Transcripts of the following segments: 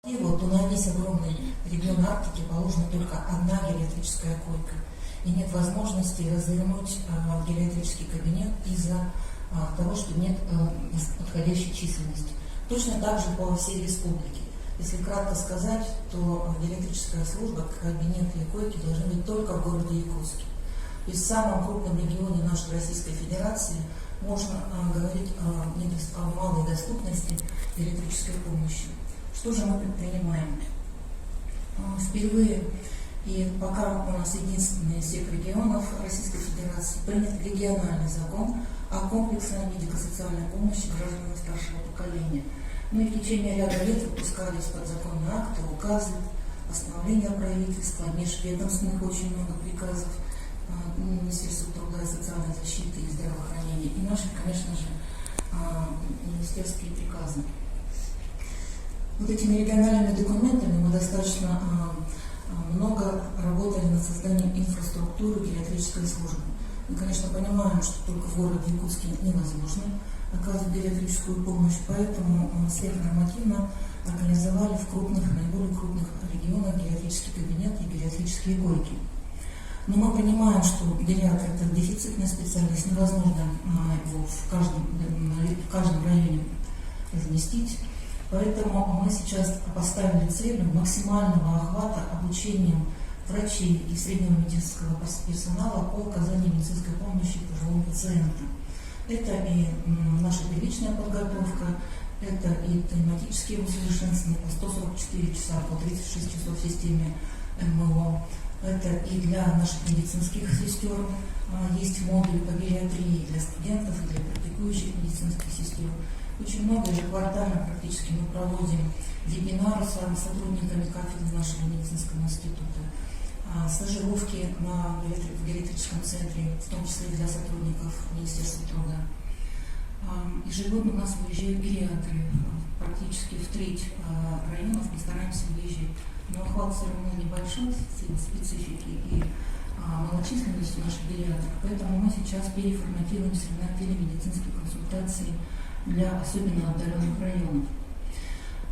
И вот на весь огромный регион Арктики положена только одна гериатрическая койка. И нет возможности развернуть гериатрический кабинет из-за того, что нет подходящей численности. Точно так же по всей республике. Если кратко сказать, то гериатрическая служба, кабинеты и койки должны быть только в городе Якутске. То есть в самом крупном регионе нашей Российской Федерации можно говорить о малой доступности гериатрической помощи. Что же мы предпринимаем? Впервые, и пока у нас единственный из всех регионов Российской Федерации, принят региональный закон о комплексной медико-социальной помощи гражданам старшего поколения. Ну и в течение ряда лет выпускались подзаконные акты, указы, постановления правительства, межведомственных очень много приказов Министерства труда и социальной защиты и здравоохранения, и наши, конечно же, министерские приказы. Вот этими региональными документами мы достаточно много работали над созданием инфраструктуры гериатрической службы. Мы, конечно, понимаем, что только в городе Якутске невозможно оказывать гериатрическую помощь, поэтому сверхнормативно организовали в крупных, наиболее крупных регионах гериатрический кабинет и гериатрические койки. Но мы понимаем, что гериатр – это дефицитный специалист, невозможно его в каждом районе разместить. Поэтому мы сейчас поставили целью максимального охвата обучением врачей и среднего медицинского персонала по оказанию медицинской помощи пожилым пациентам. Это и наша первичная подготовка, это и тематические усовершенствования по 144 часа, по 36 часов в системе ММО. Это и для наших медицинских сестер есть модуль по гериатрии для студентов, и для практикующих медицинских сестер. Очень много, ежеквартально практически мы проводим вебинары с сотрудниками кафедры нашего медицинского института, стажировки в гериатрическом центре, в том числе для сотрудников Министерства труда. Ежегодно у нас выезжают гериатры, практически в треть районов мы стараемся выезжать. Но охват все равно небольшой, специфики и малочисленности наших гериатров. Поэтому мы сейчас переформатируемся на телемедицинские консультации для особенно отдаленных районов.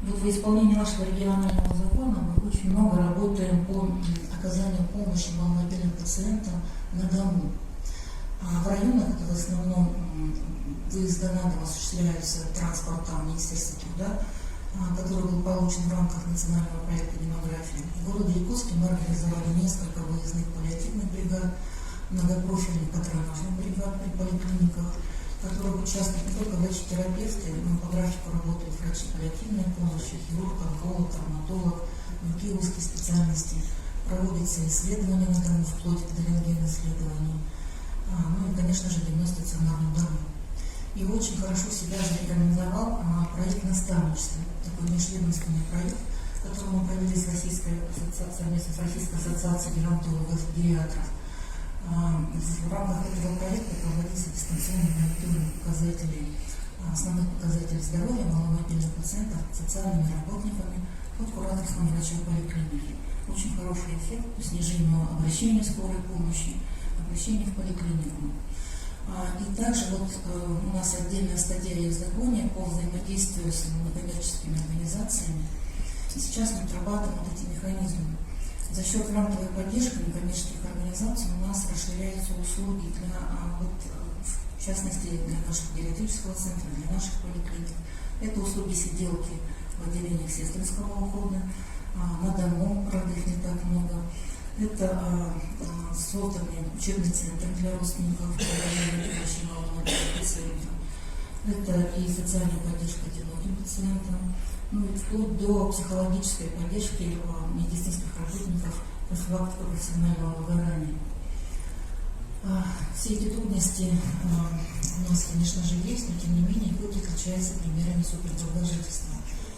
Вот во исполнении нашего регионального закона мы очень много работаем по оказанию помощи маломобильным пациентам на дому. В районах это в основном выезды на дом осуществляются транспортом Министерства труда, который был получен в рамках национального проекта «Демография». В городе Якутске мы организовали несколько выездных паллиативных бригад, многопрофильных патронажных бригад при поликлиниках, в которых участвуют не только врачи-терапевты, но по графику работают врачи паллиативной помощи, хирург, онколог, травматолог, другие узкие специальности. Проводятся исследования на дому, вплоть до рентген-исследований. Ну и, конечно же, диагноз стационарном дому. И очень хорошо себя зарекомендовал проект наставничества, такой межведомственный проект, который мы провели совместно с Российской ассоциацией геронтологов-гериатров. В рамках этого проекта проводился дистанционный мониторинг показателей, основных показателей здоровья маломобильных пациентов социальными работниками под кураторством врача поликлиники. Очень хороший эффект по снижению обращения скорой помощи, обращения в поликлинику. И также вот у нас отдельная статья в законе по взаимодействию с некоммерческими организациями. И сейчас мы отрабатываем вот эти механизмы. За счет грантовой поддержки некоммерческих организаций у нас расширяются услуги для, в частности, для нашего гериатрического центра, для наших поликлиник. Это услуги сиделки в отделениях сестринского ухода, на дому, правда, их не так много. Это созданы учебный центр для родственников, пациентов. Это и социальная поддержка одиноким пациентам, ну и вплоть до психологической поддержки медицинских работников, профилактика профессионального выгорания. Все эти трудности у нас, конечно же, есть, но тем не менее люди отличаются примерами супердолгожительства.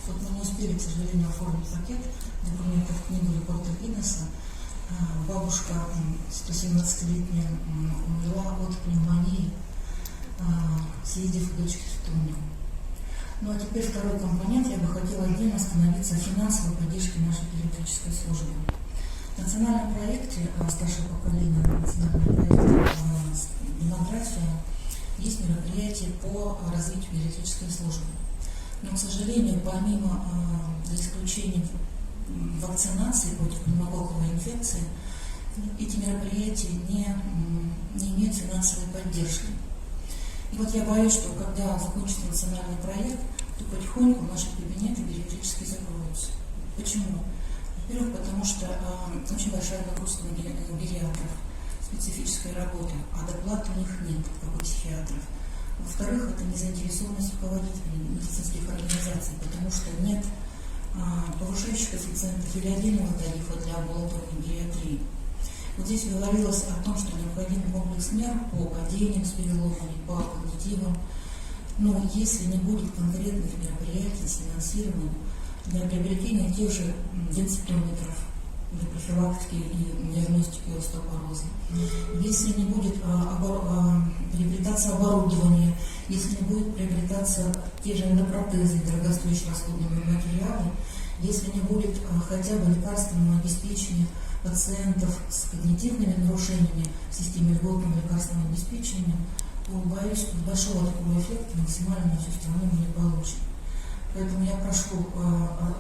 Вот мы не успели, к сожалению, оформить пакет документов в книгу Лепорта Гиннесса. Бабушка 117-летняя умерла от пневмонии, съездив к дочке в Туню. Ну а теперь второй компонент. Я бы хотела отдельно остановиться о финансовой поддержке нашей гериатрической службы. В национальном проекте старшего поколения, национальном проекте «Демография» есть мероприятие по развитию гериатрической службы. Но, к сожалению, помимо за исключением вакцинации против пневмококковой инфекции, эти мероприятия не имеют финансовой поддержки. И вот я боюсь, что когда закончится национальный проект, то потихоньку наши кабинеты гериатрически закроются. Почему? Во-первых, потому что очень большая нагрузка на гериатров, специфическая работа, а доплат у них нет, как у психиатров. Во-вторых, это незаинтересованность руководителей медицинских организаций, потому что нет повышающих коэффициентов или отдельного тарифа для амбулаторной гериатрии. Вот здесь говорилось о том, что необходим комплекс мер по падениям с переломами, по когнитивам. Но если не будет конкретных мероприятий с финансированием для приобретения тех же денситометров для профилактики и диагностики остеопороза, если не будет приобретаться оборудование, если не будет приобретаться те же эндопротезы, дорогостоящие расходные материалы, если не будет хотя бы лекарственного обеспечения пациентов с когнитивными нарушениями в системе льготного лекарственного обеспечения, то боюсь, что большого такого эффекта максимально на всю страну мы не получим. Поэтому я прошу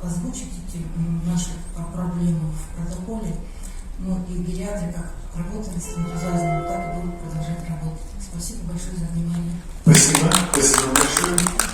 озвучить эти наши проблемы в протоколе. Ну и гериатры как работали с энтузиазмом, так и будут продолжать работать. Спасибо большое за внимание. Спасибо большое.